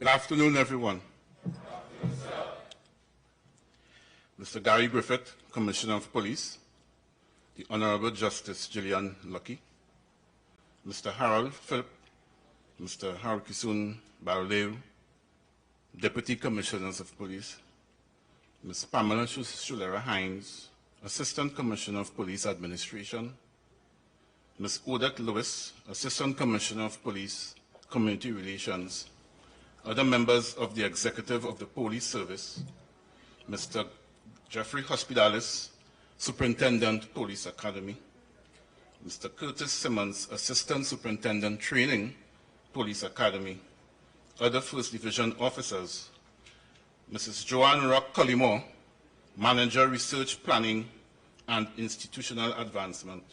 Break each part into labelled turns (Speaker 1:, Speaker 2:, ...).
Speaker 1: Good afternoon, everyone. Mr. Gary Griffith, Commissioner of Police, the Honorable Justice Gillian Lucky, Mr. Harold Philip, Mr. Harkisun Baldeo, Deputy Commissioners of Police, Ms. Pamela Schulera Hines, Assistant Commissioner of Police Administration, Ms. Odette Lewis, Assistant Commissioner of Police Community Relations, other members of the Executive of the Police Service, Mr. Jeffrey Hospitalis, Superintendent Police Academy, Mr. Curtis Simmons, Assistant Superintendent Training Police Academy, other First Division officers, Mrs. Joanne Rock Collymore, Manager Research Planning and Institutional Advancement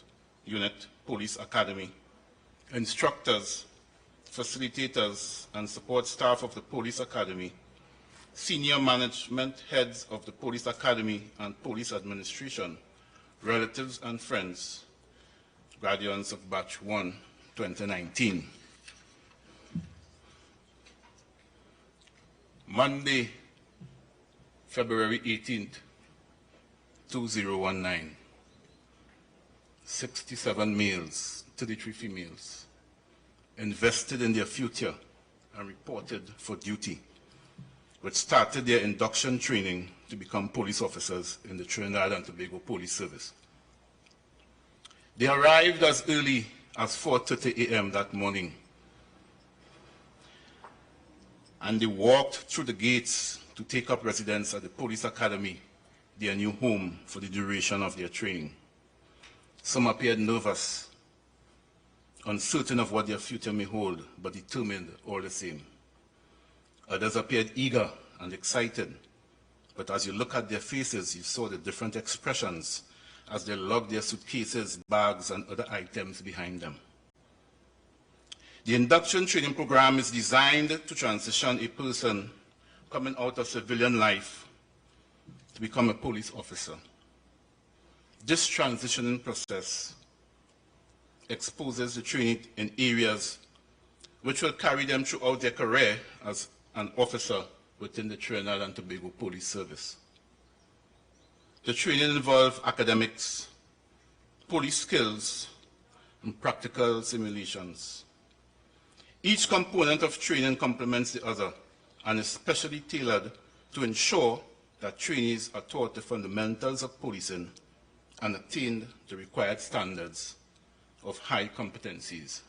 Speaker 1: Unit, Police Academy, instructors, facilitators, and support staff of the Police Academy, senior management heads of the Police Academy and Police Administration, relatives and friends, graduates of Batch 1, 2019. Monday, February 18th, 2019. 67 males, 33 females, invested in their future and reported for duty, which started their induction training to become police officers in the Trinidad and Tobago Police Service. They arrived as early as 4:30 a.m. that morning, and they walked through the gates to take up residence at the Police Academy, their new home for the duration of their training. Some appeared nervous, uncertain of what their future may hold, but determined all the same. Others appeared eager and excited, but as you look at their faces, you saw the different expressions as they lugged their suitcases, bags, and other items behind them. The induction training program is designed to transition a person coming out of civilian life to become a police officer. This transitioning process exposes the trainee in areas which will carry them throughout their career as an officer within the Trinidad and Tobago Police Service. The training involves academics, police skills, and practical simulations. Each component of training complements the other and is specially tailored to ensure that trainees are taught the fundamentals of policing and attain the required standards of high competencies.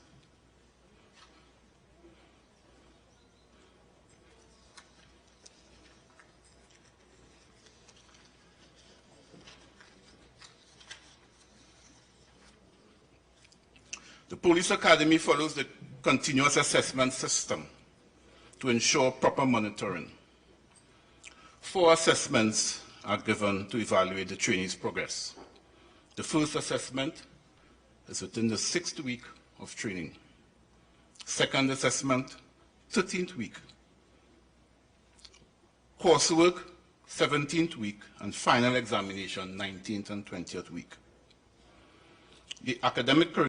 Speaker 1: The Police Academy follows the continuous assessment system to ensure proper monitoring. 4 assessments are given to evaluate the trainee's progress. The first assessment is within the 6th week of training. Second assessment, 13th week. Coursework, 17th week, and final examination, 19th and 20th week. The academic curriculum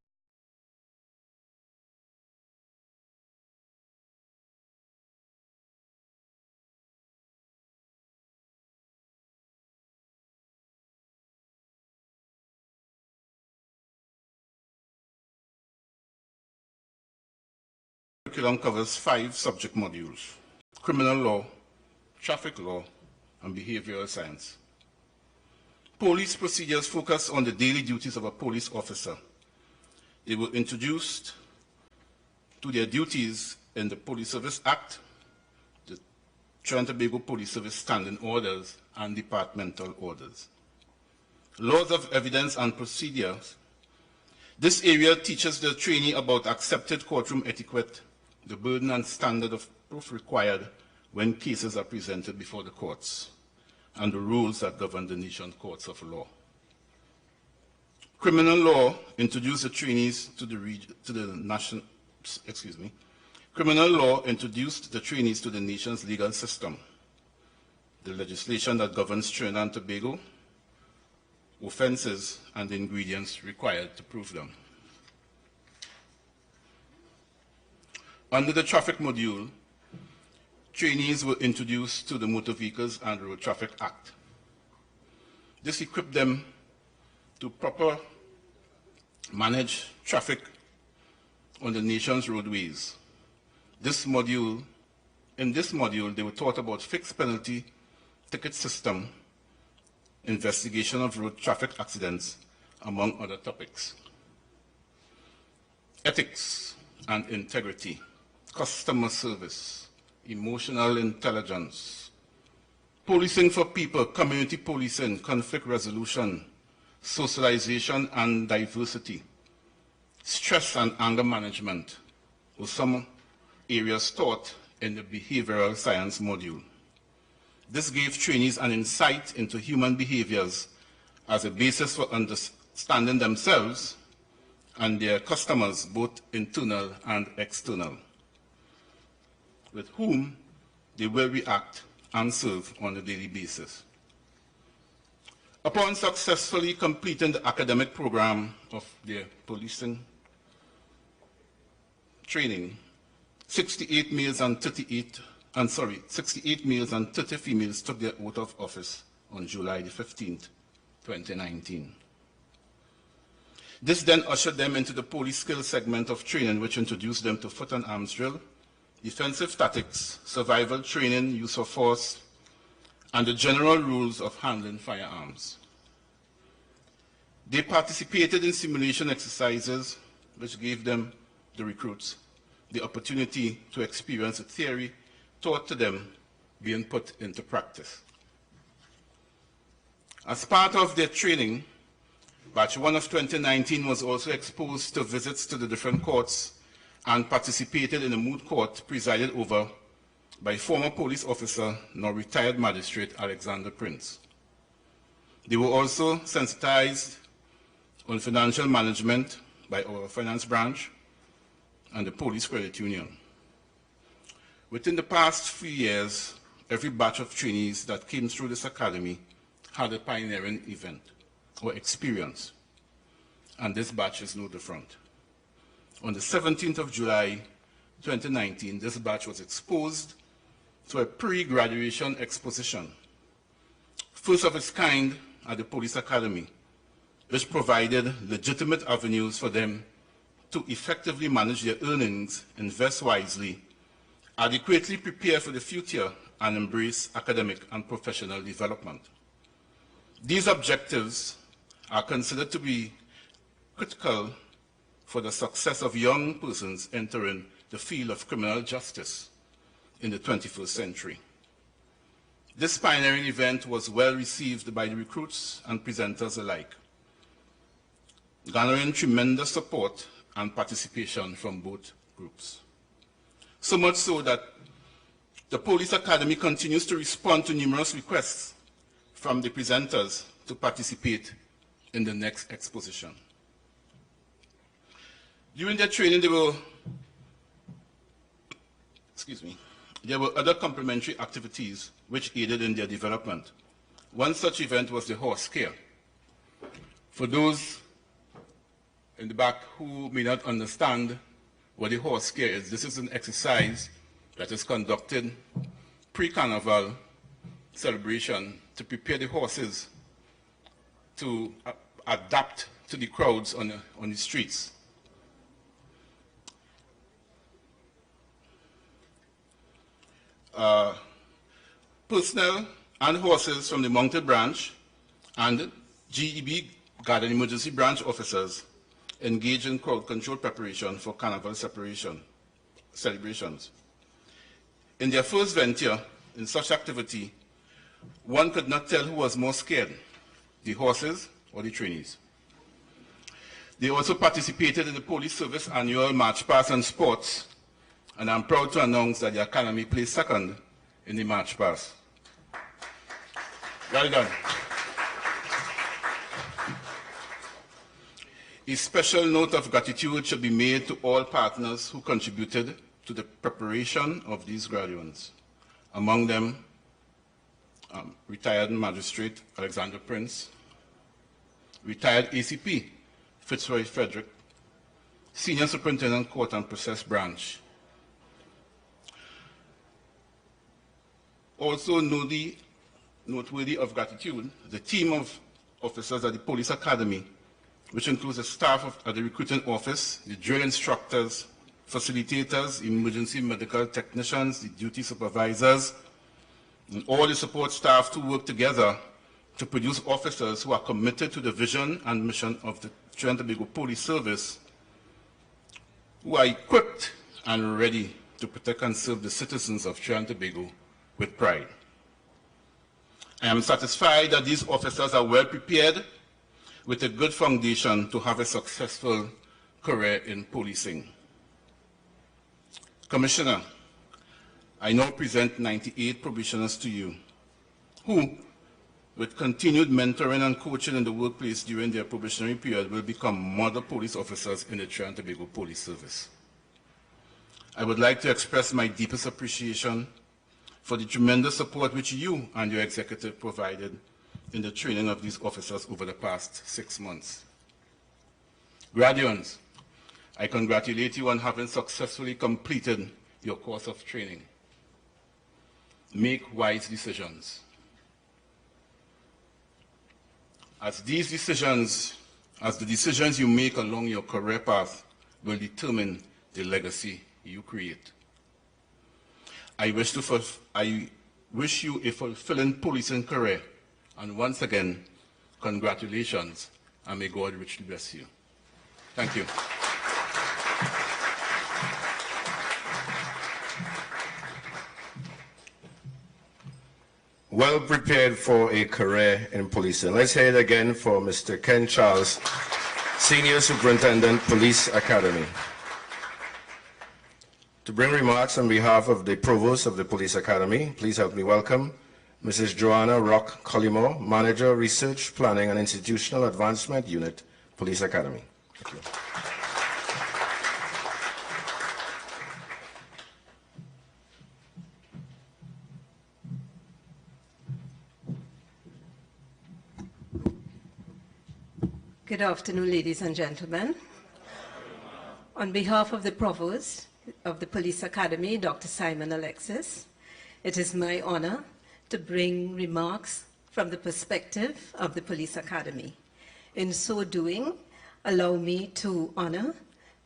Speaker 1: covers 5 subject modules: criminal law, traffic law, and behavioral science. Police procedures focus on the daily duties of a police officer. They were introduced to their duties in the Police Service Act, the Trinidad and Tobago Police Service Standing Orders, and departmental orders. Laws of evidence and procedures. This area teaches the trainee about accepted courtroom etiquette, the burden and standard of proof required when cases are presented before the courts, and the rules that govern the nation's courts of law. Criminal law introduced the trainees to Criminal law introduced the trainees to the nation's legal system, the legislation that governs Trinidad and Tobago, offenses, and the ingredients required to prove them. Under the traffic module, trainees were introduced to the Motor Vehicles and Road Traffic Act. This equipped them to proper manage traffic on the nation's roadways. In this module, they were taught about fixed penalty ticket system, investigation of road traffic accidents, among other topics. Ethics and integrity, customer service, emotional intelligence, policing for people, community policing, conflict resolution, socialization and diversity, stress and anger management were some areas taught in the behavioral science module. This gave trainees an insight into human behaviors as a basis for understanding themselves and their customers, both internal and external, with whom they will react and serve on a daily basis. Upon successfully completing the academic program of their policing training, 68 males and 30 females took their oath of office on July the 15th, 2019. This then ushered them into the police skills segment of training, which introduced them to foot and arms drill, defensive tactics, survival training, use of force, and the general rules of handling firearms. They participated in simulation exercises, which gave them, the recruits, the opportunity to experience the theory taught to them being put into practice. As part of their training, Batch 1 of 2019 was also exposed to visits to the different courts and participated in a moot court presided over by former police officer, now retired magistrate Alexander Prince. They were also sensitized on financial management by our finance branch and the police credit union. Within the past few years, every batch of trainees that came through this academy had a pioneering event or experience, and this batch is no different. On the 17th of July, 2019, this batch was exposed to a pre-graduation exposition, first of its kind at the Police Academy, which provided legitimate avenues for them to effectively manage their earnings, invest wisely, adequately prepare for the future, and embrace academic and professional development. These objectives are considered to be critical for the success of young persons entering the field of criminal justice in the 21st century. This pioneering event was well received by the recruits and presenters alike, garnering tremendous support and participation from both groups. So much so that the Police Academy continues to respond to numerous requests from the presenters to participate in the next exposition. During their training, there were other complementary activities which aided in their development. One such event was the horse scare. For those in the back who may not understand what the horse scare is, this is an exercise that is conducted pre-carnival celebration to prepare the horses to adapt to the crowds on the streets. Personnel and horses from the mounted branch and GEB, Guard and Emergency Branch officers, engage in crowd control preparation for carnival celebrations. In their first venture in such activity, one could not tell who was more scared, the horses or the trainees. They also participated in the police service annual march past and sports, and I'm proud to announce that the Academy placed second in the march past. Well done. A special note of gratitude should be made to all partners who contributed to the preparation of these graduates. Among them, retired Magistrate Alexander Prince, retired ACP Fitzroy Frederick, Senior Superintendent Court and Process Branch, Also noteworthy of gratitude, the team of officers at the Police Academy, which includes the staff at the recruiting office, the drill instructors, facilitators, emergency medical technicians, the duty supervisors, and all the support staff to work together to produce officers who are committed to the vision and mission of the Trinidad and Tobago Police Service, who are equipped and ready to protect and serve the citizens of Trinidad and Tobago with pride. I am satisfied that these officers are well prepared with a good foundation to have a successful career in policing. Commissioner, I now present 98 probationers to you who, with continued mentoring and coaching in the workplace during their probationary period, will become model police officers in the Trinidad and Tobago Police Service. I would like to express my deepest appreciation for the tremendous support which you and your executive provided in the training of these officers over the past 6 months. Graduates, I congratulate you on having successfully completed your course of training. Make wise decisions, as the decisions you make along your career path will determine the legacy you create. I wish you a fulfilling policing career, and once again, congratulations, and may God richly bless you. Thank you.
Speaker 2: Well prepared for a career in policing. Let's hear it again for Mr. Ken Charles, Senior Superintendent, Police Academy. To bring remarks on behalf of the Provost of the Police Academy, please help me welcome Mrs. Joanna Rock Collymore, Manager, Research, Planning and Institutional Advancement Unit, Police Academy. Thank you.
Speaker 3: Good afternoon, ladies and gentlemen. On behalf of the Provost of the Police Academy, Dr. Simon Alexis, it is my honor to bring remarks from the perspective of the Police Academy. In so doing, allow me to honor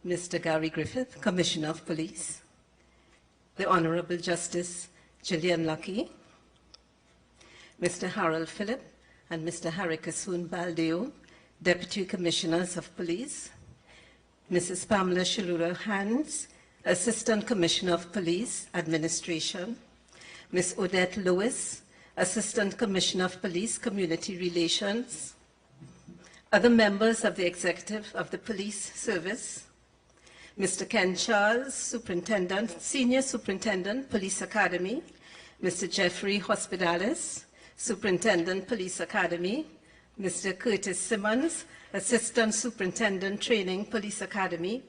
Speaker 3: Mr. Gary Griffith, Commissioner of Police, the Honorable Justice Gillian Lucky, Mr. Harold Phillip, and Mr. Harry Kasoon Baldeo, Deputy Commissioners of Police, Mrs. Pamela Shilura Hans, Assistant Commissioner of Police Administration, Ms. Odette Lewis, Assistant Commissioner of Police Community Relations, other members of the Executive of the Police Service, Mr. Ken Charles, Superintendent, Senior Superintendent, Police Academy, Mr. Jeffrey Hospitalis, Superintendent, Police Academy, Mr. Curtis Simmons, Assistant Superintendent, Training, Police Academy,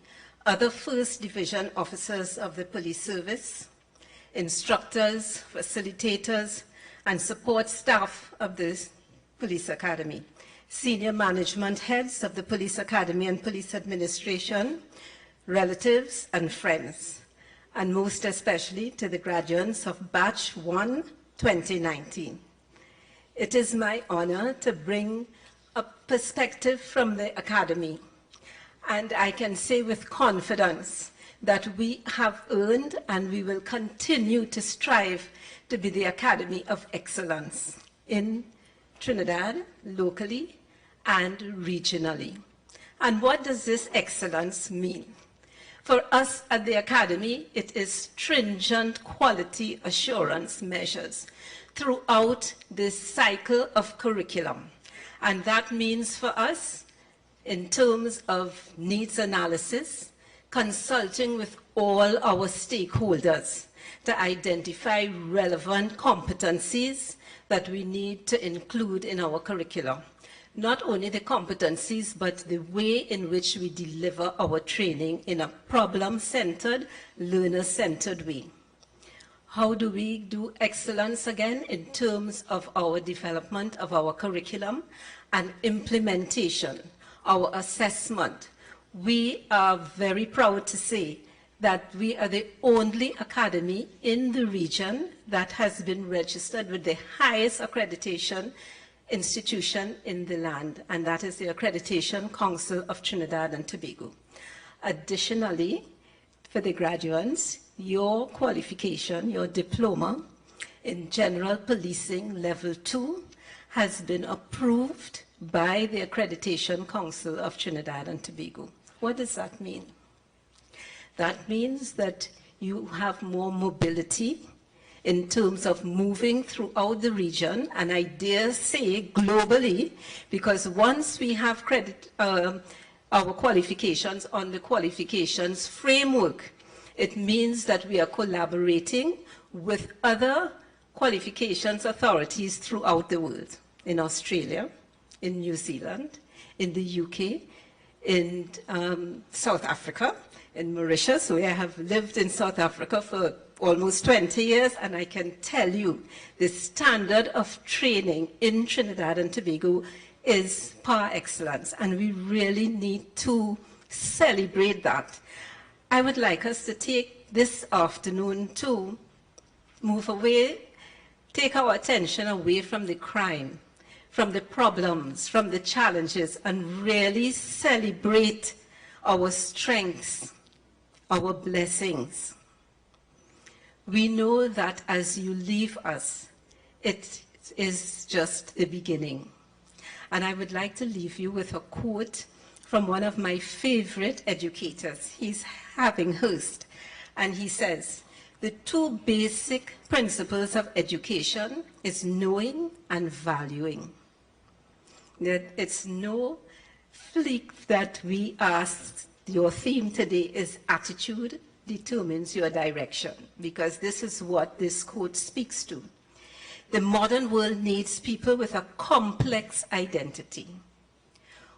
Speaker 3: other First Division officers of the Police Service, instructors, facilitators, and support staff of the Police Academy, senior management heads of the Police Academy and Police Administration, relatives and friends, and most especially to the graduates of Batch 1, 2019. It is my honor to bring a perspective from the Academy, and I can say with confidence that we have earned and we will continue to strive to be the Academy of Excellence in Trinidad, locally and regionally. And what does this excellence mean? For us at the Academy, it is stringent quality assurance measures throughout this cycle of curriculum. And that means for us, in terms of needs analysis, consulting with all our stakeholders to identify relevant competencies that we need to include in our curriculum. Not only the competencies, but the way in which we deliver our training in a problem-centered, learner-centered way. How do we do excellence again in terms of our development of our curriculum and implementation, our assessment? We are very proud to say that we are the only academy in the region that has been registered with the highest accreditation institution in the land, and that is the Accreditation Council of Trinidad and Tobago. Additionally, for the graduates, your qualification, your diploma in General Policing Level 2 has been approved by the Accreditation Council of Trinidad and Tobago. What does that mean? That means that you have more mobility in terms of moving throughout the region, and I dare say globally, because once we have our qualifications on the qualifications framework, it means that we are collaborating with other qualifications authorities throughout the world, in Australia, in New Zealand, in the UK, in South Africa, in Mauritius, where I have lived in South Africa for almost 20 years, and I can tell you the standard of training in Trinidad and Tobago is par excellence, and we really need to celebrate that. I would like us to take this afternoon to move away, take our attention away from the crime, from the problems, from the challenges, and really celebrate our strengths, our blessings. We know that as you leave us, it is just the beginning. And I would like to leave you with a quote from one of my favorite educators. He's Hurst, and he says, "The two basic principles of education is knowing and valuing." That it's no fleek that we asked. Your theme today is attitude determines your direction, because this is what this quote speaks to. The modern world needs people with a complex identity,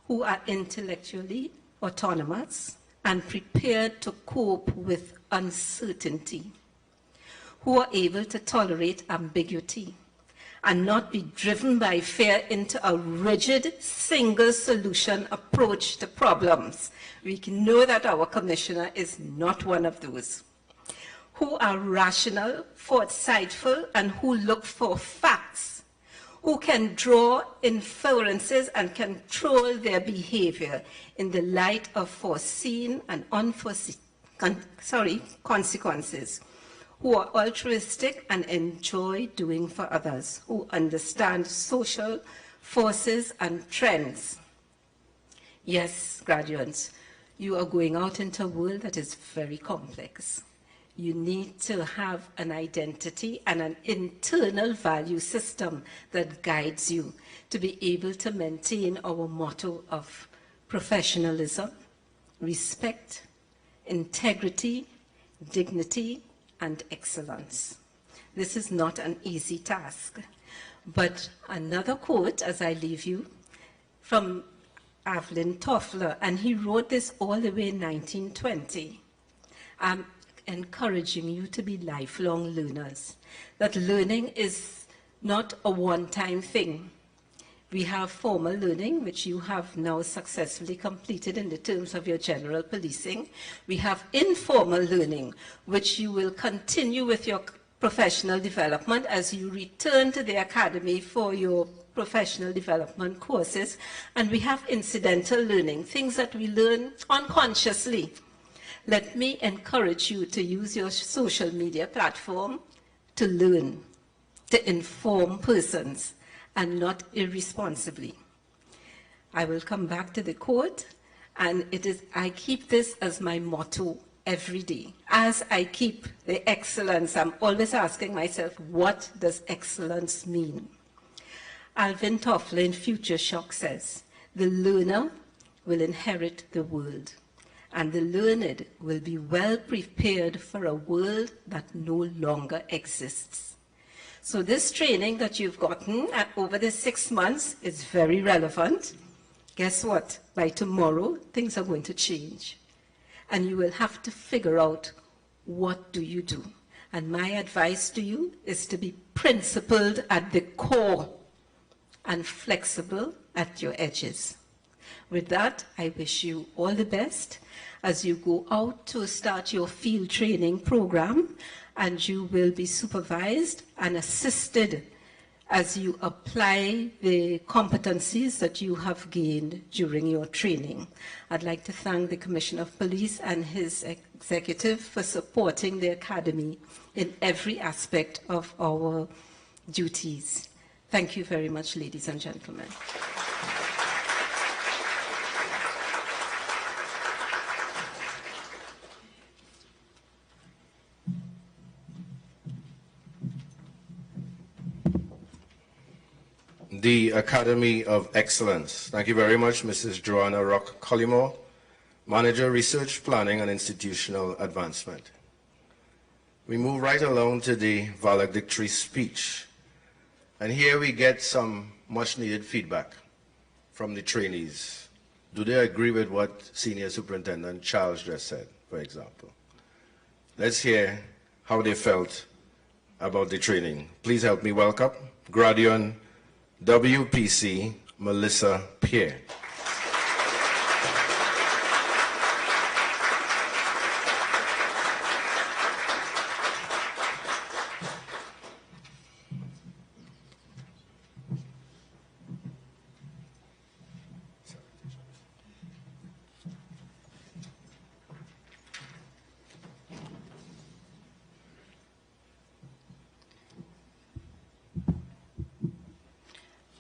Speaker 3: who are intellectually autonomous and prepared to cope with uncertainty, who are able to tolerate ambiguity and not be driven by fear into a rigid single solution approach to problems. We can know that our commissioner is not one of those. Who are rational, foresightful, and who look for facts, who can draw inferences and control their behavior in the light of foreseen and unforeseen consequences, who are altruistic and enjoy doing for others, who understand social forces and trends. Yes, graduates, you are going out into a world that is very complex. You need to have an identity and an internal value system that guides you to be able to maintain our motto of professionalism, respect, integrity, dignity, and excellence. This is not an easy task. But another quote as I leave you from Evelyn Toffler, and he wrote this all the way in 1920. I'm encouraging you to be lifelong learners, that learning is not a one-time thing. We have formal learning, which you have now successfully completed in the terms of your general policing. We have informal learning, which you will continue with your professional development as you return to the academy for your professional development courses. And we have incidental learning, things that we learn unconsciously. Let me encourage you to use your social media platform to learn, to inform persons, and not irresponsibly. I will come back to the quote, and I keep this as my motto every day. As I keep the excellence, I'm always asking myself, what does excellence mean? Alvin Toffler in Future Shock says, "The learner will inherit the world, and the learned will be well prepared for a world that no longer exists." So this training that you've gotten over the 6 months is very relevant. Guess what? By tomorrow, things are going to change. And you will have to figure out, what do you do? And my advice to you is to be principled at the core and flexible at your edges. With that, I wish you all the best as you go out to start your field training program, and you will be supervised and assisted as you apply the competencies that you have gained during your training. I'd like to thank the Commissioner of Police and his executive for supporting the Academy in every aspect of our duties. Thank you very much, ladies and gentlemen.
Speaker 2: The Academy of Excellence. Thank you very much, Mrs. Joanna Rock Collymore, Manager, Research, Planning and Institutional Advancement. We move right along to the valedictory speech. And here we get some much needed feedback from the trainees. Do they agree with what Senior Superintendent Charles just said, for example? Let's hear how they felt about the training. Please help me welcome Graduate WPC Melissa Pierre.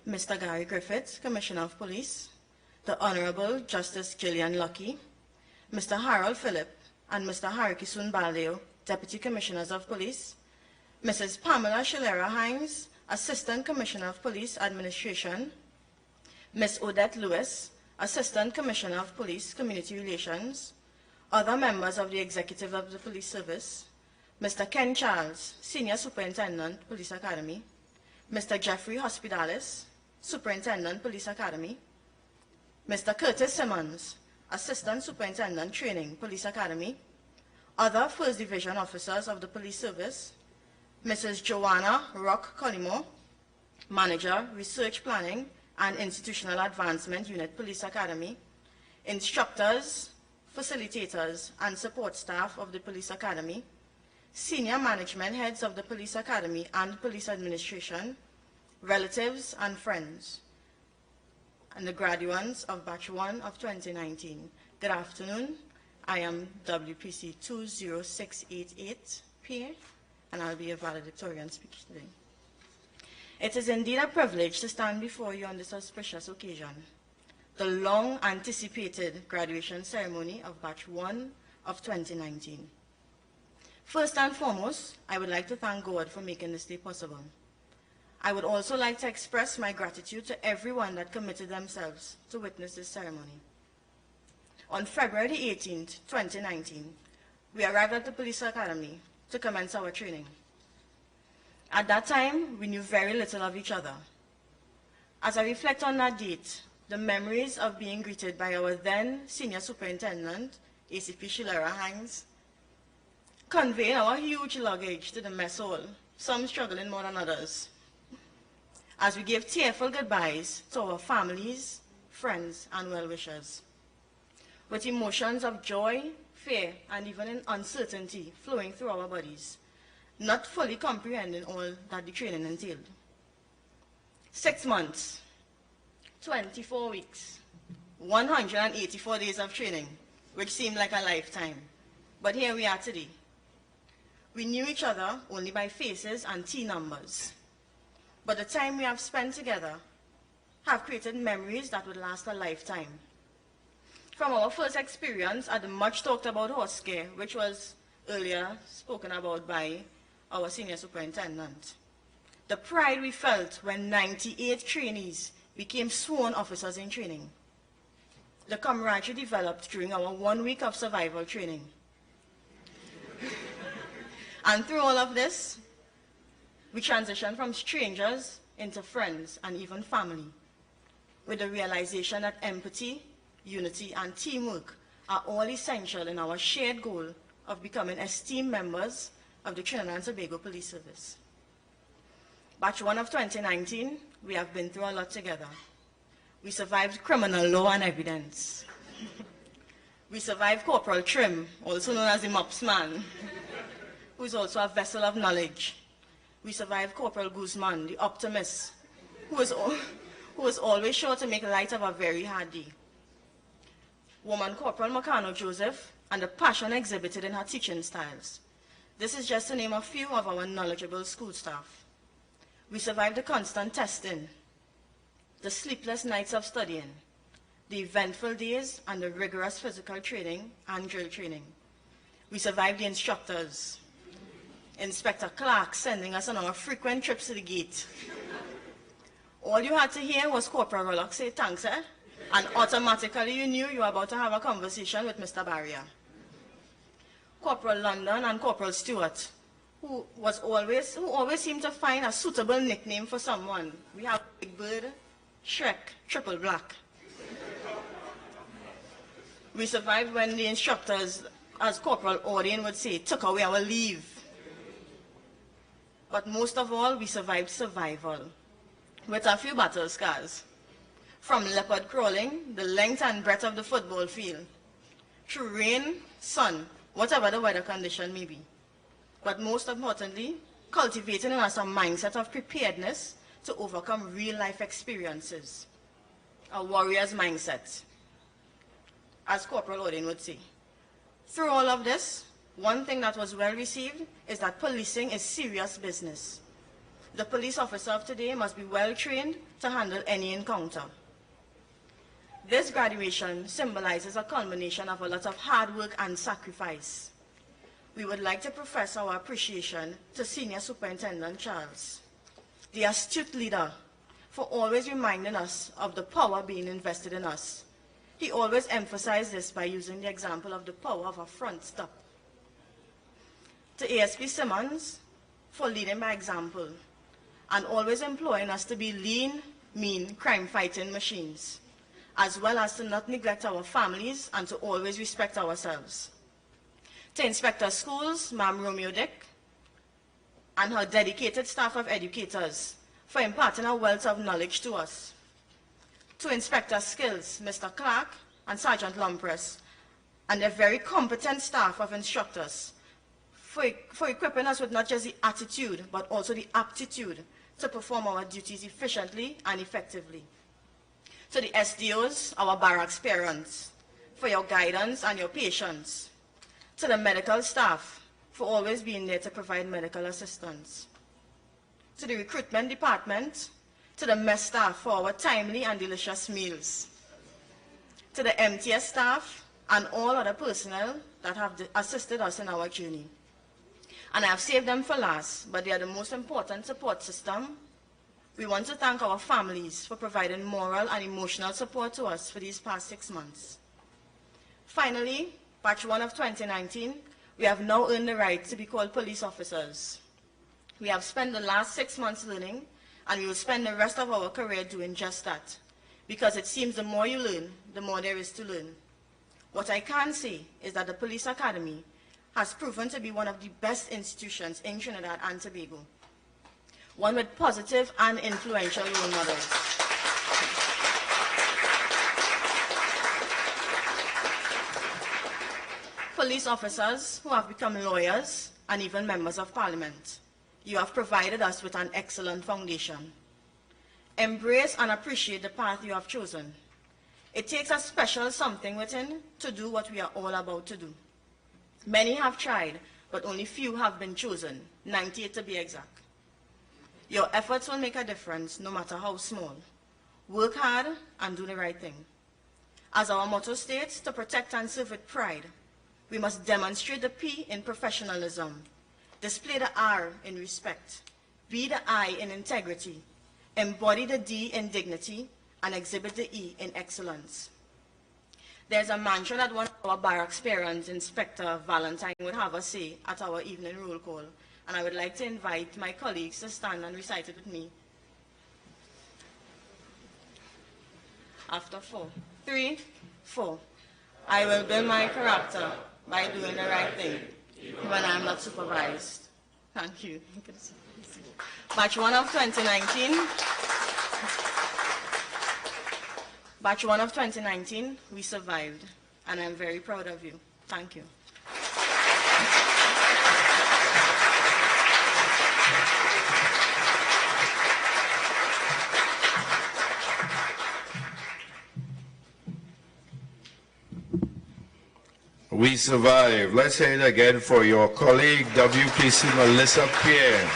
Speaker 4: Mr. Gary Griffiths, Commissioner of Police, the Honorable Justice Gillian Lucky, Mr. Harold Phillip, and Mr. Harikisun Baldeo, Deputy Commissioners of Police, Mrs. Pamela Shilera Hines, Assistant Commissioner of Police Administration, Ms. Odette Lewis, Assistant Commissioner of Police Community Relations, other members of the Executive of the Police Service, Mr. Ken Charles, Senior Superintendent, Police Academy, Mr. Jeffrey Hospitalis, Superintendent, Police Academy, Mr. Curtis Simmons, Assistant Superintendent, Training, Police Academy, other First Division officers of the Police Service, Mrs. Joanna Rock Collymore, Manager, Research Planning and Institutional Advancement Unit, Police Academy, instructors, facilitators, and support staff of the Police Academy, senior management heads of the Police Academy and Police Administration, relatives and friends, and the graduates of Batch 1 of 2019. Good afternoon. I am WPC 20688 Pierre, and I'll be a valedictorian speech today. It is indeed a privilege to stand before you on this auspicious occasion, the long-anticipated graduation ceremony of Batch 1 of 2019. First and foremost, I would like to thank God for making this day possible. I would also like to express my gratitude to everyone that committed themselves to witness this ceremony. On February 18th, 2019, we arrived at the Police Academy to commence our training. At that time, we knew very little of each other. As I reflect on that date, the memories of being greeted by our then Senior Superintendent, ACP Shilera Hines, conveying our huge luggage to the mess hall, some struggling more than others, as we gave tearful goodbyes to our families, friends, and well-wishers, with emotions of joy, fear, and even uncertainty flowing through our bodies, not fully comprehending all that the training entailed. 6 months, 24 weeks, 184 days of training, which seemed like a lifetime. But here we are today. We knew each other only by faces and T numbers. But the time we have spent together have created memories that would last a lifetime. From our first experience at the much talked about horse scare, which was earlier spoken about by our Senior Superintendent, the pride we felt when 98 trainees became sworn officers in training, the camaraderie developed during our 1 week of survival training. And through all of this, we transitioned from strangers into friends and even family, with the realization that empathy, unity, and teamwork are all essential in our shared goal of becoming esteemed members of the Trinidad and Tobago Police Service. Batch 1 of 2019, we have been through a lot together. We survived criminal law and evidence. We survived Corporal Trim, also known as the Mops Man, who is also a vessel of knowledge. We survived Corporal Guzman, the optimist, who was always sure to make light of a very hard day. Woman Corporal Macano Joseph, and the passion exhibited in her teaching styles. This is just to name a few of our knowledgeable school staff. We survived the constant testing, the sleepless nights of studying, the eventful days, and the rigorous physical training and drill training. We survived the instructors, Inspector Clark sending us on our frequent trips to the gate. All you had to hear was Corporal Rollock say, "Thanks, sir," and automatically you knew you were about to have a conversation with Mr. Barrier. Corporal London and Corporal Stewart, who always seemed to find a suitable nickname for someone. We have Big Bird, Shrek, Triple Black. We survived when the instructors, as Corporal Ordine would say, took away our leave. But most of all, we survived survival, with a few battle scars. From leopard crawling, the length and breadth of the football field, through rain, sun, whatever the weather condition may be. But most importantly, cultivating in us a mindset of preparedness to overcome real-life experiences. A warrior's mindset, as Corporal Odin would say. Through all of this, one thing that was well received is that policing is serious business. The police officer of today must be well trained to handle any encounter. This graduation symbolizes a culmination of a lot of hard work and sacrifice. We would like to profess our appreciation to Senior Superintendent Charles, the astute leader, for always reminding us of the power being invested in us. He always emphasized this by using the example of the power of a front stop. To ASP Simmons, for leading by example, and always employing us to be lean, mean, crime-fighting machines, as well as to not neglect our families and to always respect ourselves. To Inspector Schools, Ma'am Romeo Dick, and her dedicated staff of educators for imparting a wealth of knowledge to us. To Inspector Skills, Mr. Clark and Sergeant Lumpress, and their very competent staff of instructors for equipping us with not just the attitude, but also the aptitude to perform our duties efficiently and effectively. To the SDOs, our barracks parents, for your guidance and your patience. To the medical staff, for always being there to provide medical assistance. To the recruitment department, to the mess staff for our timely and delicious meals. To the MTS staff and all other personnel that have assisted us in our journey. And I have saved them for last, but they are the most important support system. We want to thank our families for providing moral and emotional support to us for these past 6 months. Finally, Batch 1 of 2019, we have now earned the right to be called police officers. We have spent the last 6 months learning, and we will spend the rest of our career doing just that. Because it seems the more you learn, the more there is to learn. What I can say is that the Police Academy has proven to be one of the best institutions in Trinidad and Tobago. One with positive and influential role models. Police officers who have become lawyers and even members of parliament. You have provided us with an excellent foundation. Embrace and appreciate the path you have chosen. It takes a special something within to do what we are all about to do. Many have tried, but only few have been chosen, 98 to be exact. Your efforts will make a difference, no matter how small. Work hard and do the right thing. As our motto states, to protect and serve with pride, we must demonstrate the P in professionalism, display the R in respect, be the I in integrity, embody the D in dignity, and exhibit the E in excellence. There's a mantra that one of our barracks parents, Inspector Valentine, would have us say at our evening roll call, and I would like to invite my colleagues to stand and recite it with me. After 4, 3, 4. I will build my character by doing the right thing, when I'm not supervised. Thank you. Batch 1 of 2019. Batch 1 of 2019, we survived, and I'm very proud of you. Thank you.
Speaker 2: We survive. Let's hear it again for your colleague, WPC Melissa Pierre.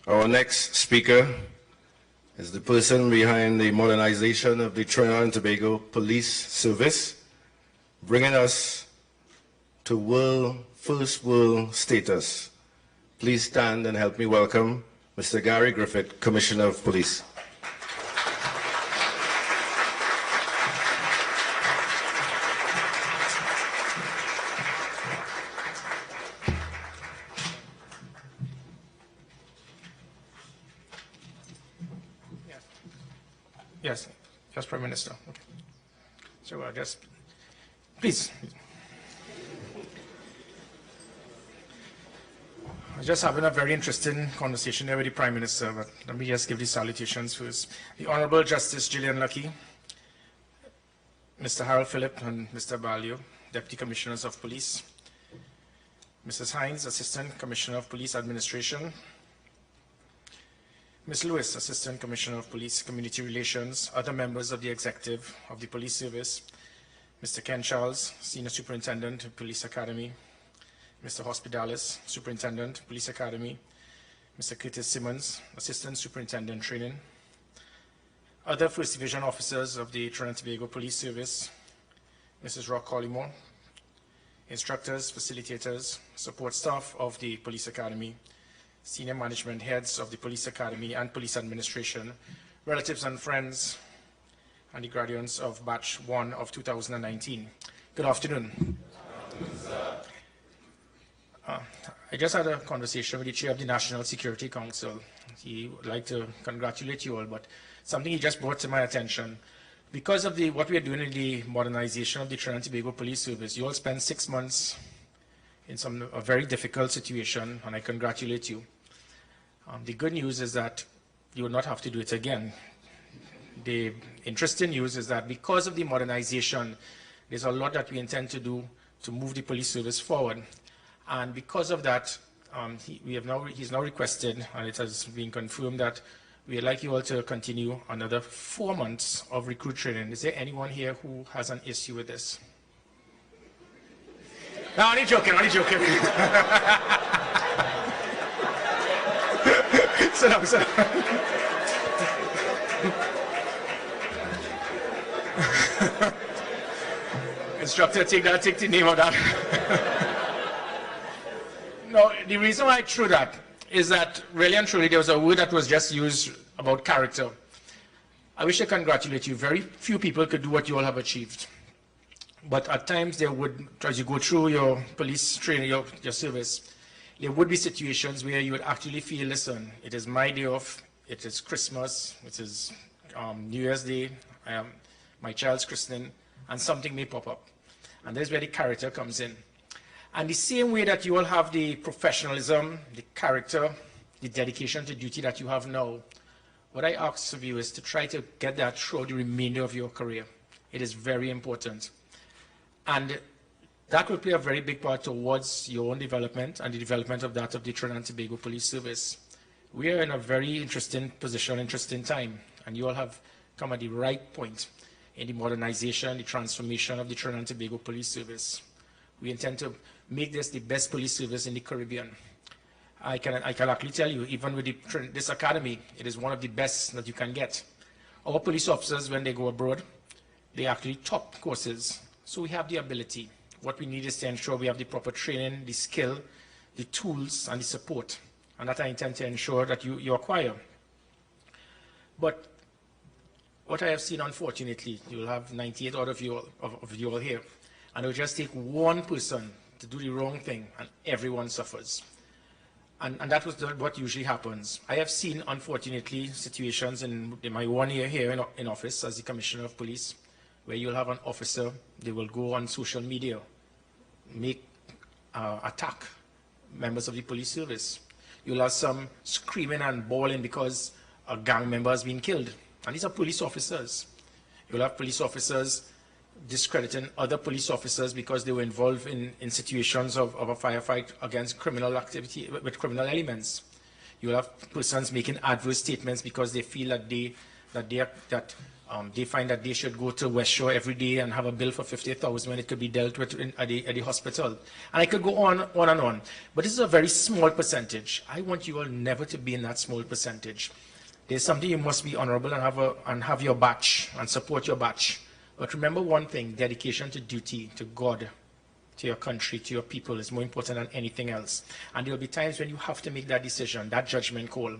Speaker 2: Our next speaker is the person behind the modernization of the Trinidad and Tobago Police Service, bringing us to first world status. Please stand and help me welcome Mr. Gary Griffith, Commissioner of Police.
Speaker 5: Yes, Prime Minister. Okay. So just, please. I was just having a very interesting conversation there with the Prime Minister, but let me just give the salutations first. The Honorable Justice Gillian Lucky, Mr. Harold Phillip and Mr. Balio, Deputy Commissioners of Police, Mrs. Hines, Assistant Commissioner of Police Administration, Ms. Lewis, Assistant Commissioner of Police Community Relations, other members of the Executive of the Police Service, Mr. Ken Charles, Senior Superintendent of Police Academy, Mr. Hospitalis, Superintendent, Police Academy, Mr. Curtis Simmons, Assistant Superintendent Training, other First Division officers of the Trinidad and Tobago Police Service, Mrs. Rock Collymore, instructors, facilitators, support staff of the Police Academy, senior management heads of the Police Academy and Police Administration, relatives and friends, and the graduates of Batch 1 of 2019. Good afternoon. I just had a conversation with the chair of the National Security Council. He would like to congratulate you all, but something he just brought to my attention. Because of what we are doing in the modernization of the Trinidad and Tobago Police Service, you all spent 6 months in a very difficult situation, and I congratulate you. The good news is that you will not have to do it again. The interesting news is that because of the modernization, there's a lot that we intend to do to move the police service forward. And because of that, he's now requested, and it has been confirmed, that we'd like you all to continue another 4 months of recruit training. Is there anyone here who has an issue with this? No, I'm only joking, Sit down, sit down. Instructor, take the name of that. No, the reason why I threw that is that really and truly there was a word that was just used about character. I wish to congratulate you. Very few people could do what you all have achieved. But at times there would, as you go through your police training, your service, there would be situations where you would actually feel, listen, it is my day off, it is Christmas, it is New Year's Day, my child's christening, and something may pop up. And that's where the character comes in. And the same way that you all have the professionalism, the character, the dedication to duty that you have now, what I ask of you is to try to get that throughout the remainder of your career. It is very important. And that will play a very big part towards your own development and the development of that of the Trinidad and Tobago Police Service. We are in a very interesting position, interesting time, and you all have come at the right point in the modernization, the transformation of the Trinidad and Tobago Police Service. We intend to make this the best police service in the Caribbean. I can actually tell you, even with this academy, it is one of the best that you can get. Our police officers, when they go abroad, they actually top courses. So we have the ability. What we need is to ensure we have the proper training, the skill, the tools, and the support. And that I intend to ensure that you acquire. But what I have seen, unfortunately, you will have 98 out of you all here. And it will just take one person to do the wrong thing, and everyone suffers. And that was what usually happens. I have seen, unfortunately, situations in my 1 year here in office as the Commissioner of Police, where you'll have an officer, they will go on social media, attack members of the police service. You'll have some screaming and bawling because a gang member has been killed. And these are police officers. You'll have police officers discrediting other police officers because they were involved in situations of a firefight against criminal activity with criminal elements. You'll have persons making adverse statements because they feel that they find that they should go to West Shore every day and have a bill for $50,000 when it could be dealt with at the hospital. And I could go on and on. But this is a very small percentage. I want you all never to be in that small percentage. There's something you must be honorable and have your batch and support your batch. But remember one thing, dedication to duty, to God, to your country, to your people is more important than anything else. And there will be times when you have to make that decision, that judgment call.